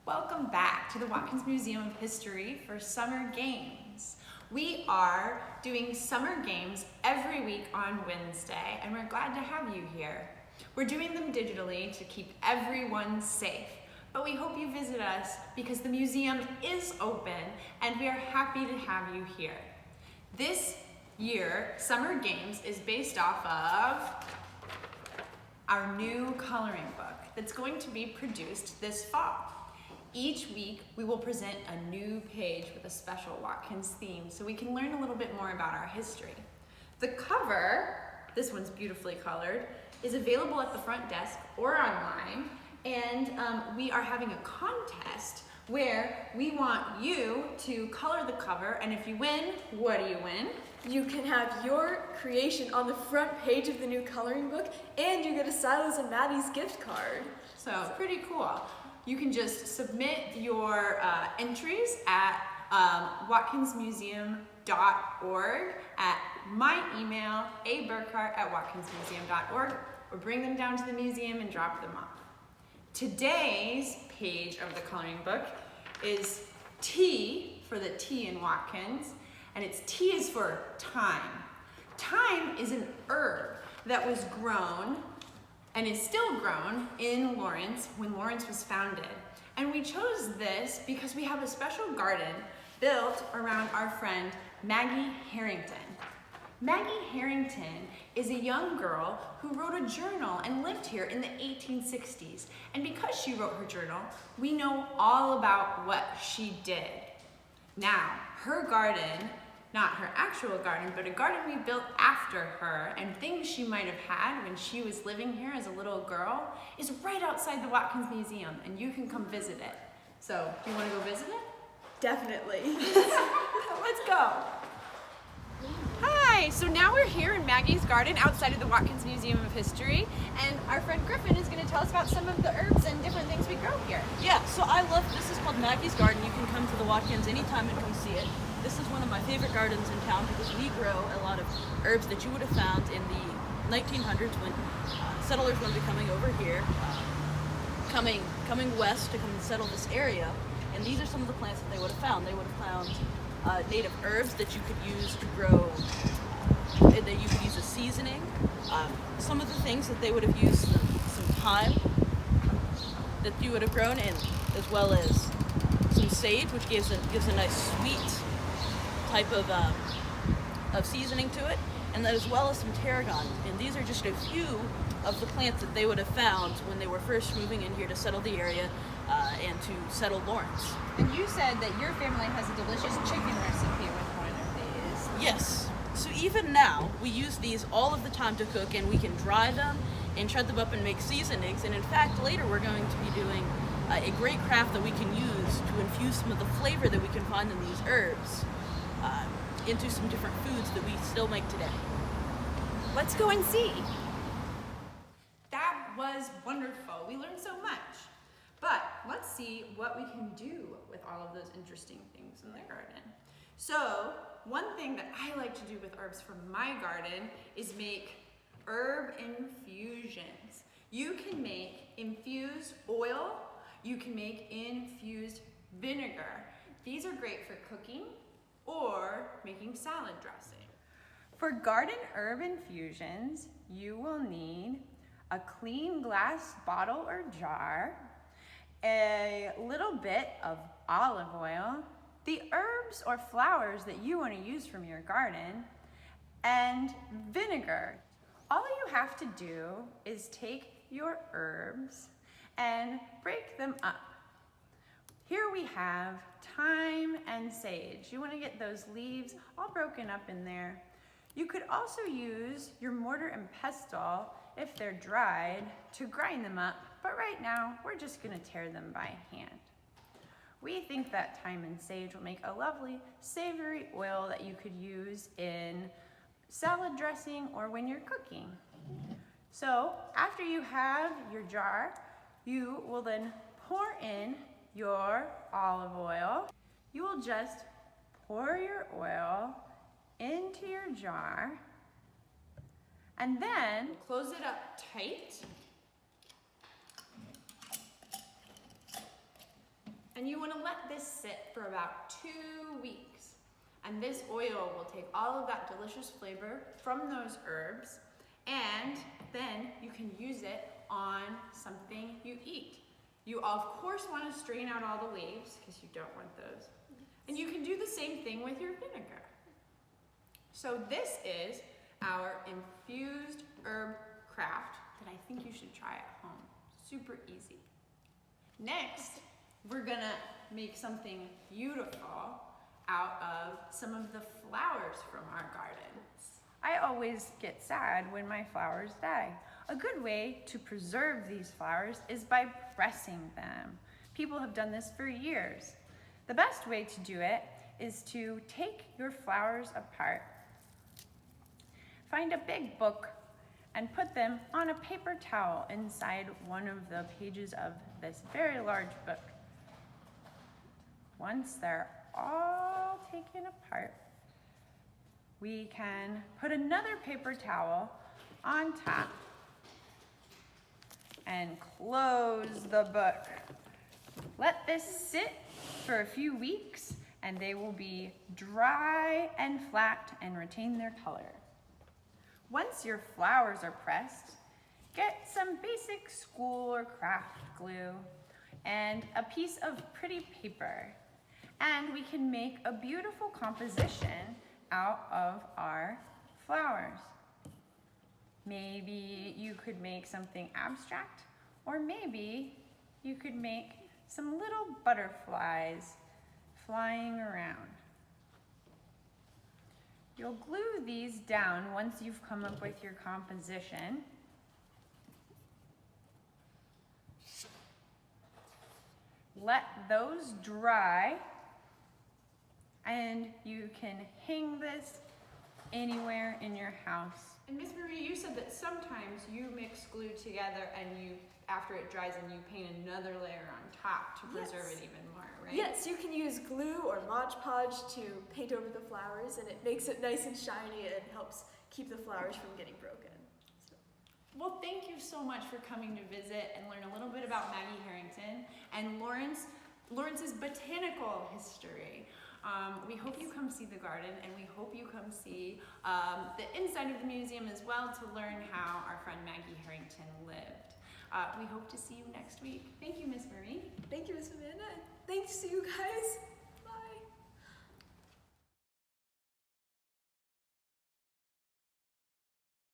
Welcome back to the Watkins Museum of History for Summer Games. We are doing summer games every week on Wednesday, and we're glad to have you here. We're doing them digitally to keep everyone safe, but we hope you visit us because the museum is open and we are happy to have you here. This year, Summer Games is based off of our new coloring book that's going to be produced this fall. Each week, we will present a new page with a special Watkins theme so we can learn a little bit more about our history. The cover, this one's beautifully colored, is available at the front desk or online, and we are having a contest where we want you to color the cover, and if you win, what do you win? You can have your creation on the front page of the new coloring book, and you get a Silas and Maddie's gift card. So pretty cool. You can just submit your entries at watkinsmuseum.org, at my email, aburkhart@watkinsmuseum.org, or bring them down to the museum and drop them off. Today's page of the coloring book is T for the T in Watkins, and it's T is for thyme. Thyme is an herb that was grown and is still grown in Lawrence when Lawrence was founded. And we chose this because we have a special garden built around our friend Maggie Harrington. Maggie Harrington is a young girl who wrote a journal and lived here in the 1860s. And because she wrote her journal, we know all about what she did. Now, her garden, not her actual garden, but a garden we built after her and things she might have had when she was living here as a little girl, is right outside the Watkins Museum, and you can come visit it. So, do you want to go visit it? Definitely. Let's go. Hi, so now we're here in Maggie's Garden outside of the Watkins Museum of History, and our friend Griffin is going to tell us about some of the herbs and different things we grow here. Yeah, so this is called Maggies Garden. You can come to the Watkins anytime and come see it. This is one of my favorite gardens in town because we grow a lot of herbs that you would have found in the 1900s when settlers would be coming over here, coming west to come and settle this area. And these are some of the plants that they would have found. They would have found native herbs that you could use to grow, that you could use as seasoning. Some of the things that they would have used, some thyme that you would have grown, and as well as some sage, which gives a nice sweet type of seasoning to it, and as well as some tarragon. And these are just a few of the plants that they would have found when they were first moving in here to settle the area and to settle Lawrence. And you said that your family has a delicious chicken recipe with one of these. Yes. So even now, we use these all of the time to cook, and we can dry them and shred them up and make seasonings. And in fact, later we're going to be doing a great craft that we can use to infuse some of the flavor that we can find in these herbs into some different foods that we still make today. Let's go and see. That was wonderful. We learned so much. But let's see what we can do with all of those interesting things in the garden. So, one thing that I like to do with herbs from my garden is make herb infusions. You can make infused oil, you can make infused vinegar. These are great for cooking or making salad dressing. For garden herb infusions, you will need a clean glass bottle or jar, a little bit of olive oil, the herbs or flowers that you want to use from your garden, and vinegar. All you have to do is take your herbs and break them up. Here we have thyme and sage. You want to get those leaves all broken up in there. You could also use your mortar and pestle, if they're dried, to grind them up, but right now we're just going to tear them by hand. We think that thyme and sage will make a lovely savory oil that you could use in salad dressing or when you're cooking. So after you have your jar, you will then pour in your olive oil. You will just pour your oil into your jar and then close it up tight And you want to let this sit for about 2 weeks. And this oil will take all of that delicious flavor from those herbs, and then you can use it on something you eat. You of course want to strain out all the leaves because you don't want those. And you can do the same thing with your vinegar. So this is our infused herb craft that I think you should try at home. Super easy. Next, we're gonna make something beautiful out of some of the flowers from our gardens. I always get sad when my flowers die. A good way to preserve these flowers is by pressing them. People have done this for years. The best way to do it is to take your flowers apart, find a big book, and put them on a paper towel inside one of the pages of this very large book. Once they're all taken apart, we can put another paper towel on top and close the book. Let this sit for a few weeks and they will be dry and flat and retain their color. Once your flowers are pressed, get some basic school or craft glue and a piece of pretty paper, and we can make a beautiful composition out of our flowers. Maybe you could make something abstract, or maybe you could make some little butterflies flying around. You'll glue these down once you've come up with your composition. Let those dry, and you can hang this anywhere in your house. And Miss Marie, you said that sometimes you mix glue together and after it dries, and you paint another layer on top to preserve it even more, right? Yes, you can use glue or Mod Podge to paint over the flowers, and it makes it nice and shiny and helps keep the flowers from getting broken. Well, thank you so much for coming to visit and learn a little bit about Maggie Harrington and Lawrence's botanical history. We hope you come see the garden, and we hope you come see the inside of the museum as well to learn how our friend Maggie Harrington lived. We hope to see you next week. Thank you, Miss Marie. Thank you, Miss Amanda. Thanks to you guys.